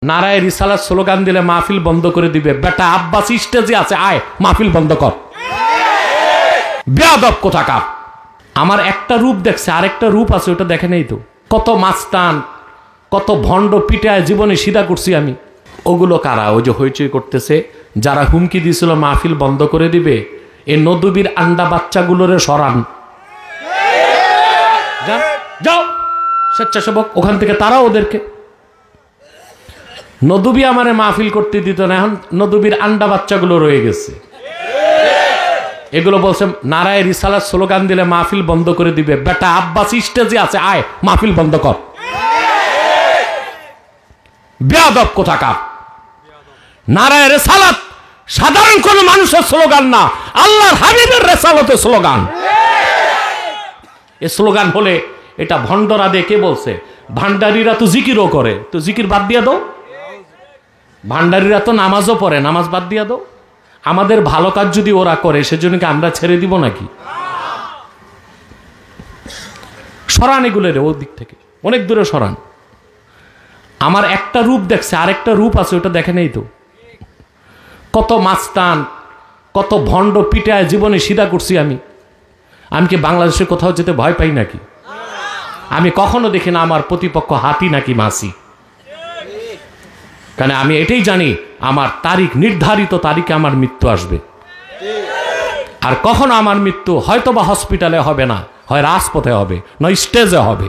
নারায়ে রিসালাত স্লোগান দিলে মাহফিল বন্ধ করে দিবে। বেটা আব্বাস স্টেজে আছে, আয় মাহফিল বন্ধ কর। বেয়াদব কোথাকার। আমার একটা রূপ দেখছে, আরেকটা রূপ আছে, ওটা দেখে নেই তো। কত মাস্তান, কত ভণ্ড পিটায় জীবনে সিধা করছি আমি। ওগুলো কারা? ওই যে হইচই করতেছে, যারা হুমকি দিয়েছিল মাহফিল বন্ধ করে দিবে, এই নদুবির আন্ডা বাচ্চাগুলোরে সরান। যাও স্বেচ্ছাসেবক, ওখান থেকে তারা ওদেরকে। নদুবি আমারে মাহফিল করতে দিত না, এখন নদুবির আন্ডা বাচ্চাগুলো রয়ে গেছে। এগুলো বলছে নারায়ে রিসালাত স্লোগান দিলে মাহফিল বন্ধ করে দিবে। বেটা আব্বাস স্টেজে আছে, আয় মাহফিল বন্ধ কর। বেয়াদব কোথাকার। নারায়ে রিসালাত সাধারণ কোন মানুষের স্লোগান না, আল্লাহর হাবিবের রিসালাতের স্লোগান। এই স্লোগান হলে এটা ভণ্ডরা দিয়ে কে বলছে? ভান্ডারীরা তো জিকিরও করে, তো জিকির বাদ দিয়া দাও। ভান্ডারীরা তো নামাজও পড়ে, নামাজ বাদ দিয়া দাও। আমাদের ভালো কাজ যদি ওরা করে, সেজন্য কি আমরা ছেড়ে দিব নাকি? সরান এগুলো রে, ওর দিক থেকে অনেক দূরে সরান। আমার একটা রূপ দেখছে, আরেকটা রূপ আছে, ওটা দেখে নেই তো। কত মাস্তান, কত ভণ্ড পিটায় জীবনে সিধা করছি আমি। আমি কি বাংলাদেশে কোথাও যেতে ভয় পাই নাকি? আমি কখনো দেখি না আমার প্রতিপক্ষ হাতি নাকি মাসি। কারণ আমি এটাই জানি, আমার তারিখ, নির্ধারিত তারিখে আমার মৃত্যু আসবে। আর কখনো আমার মৃত্যু হয়তো বা হসপিটালে হবে না, হয় রাজপথে হবে, নয় স্টেজে হবে।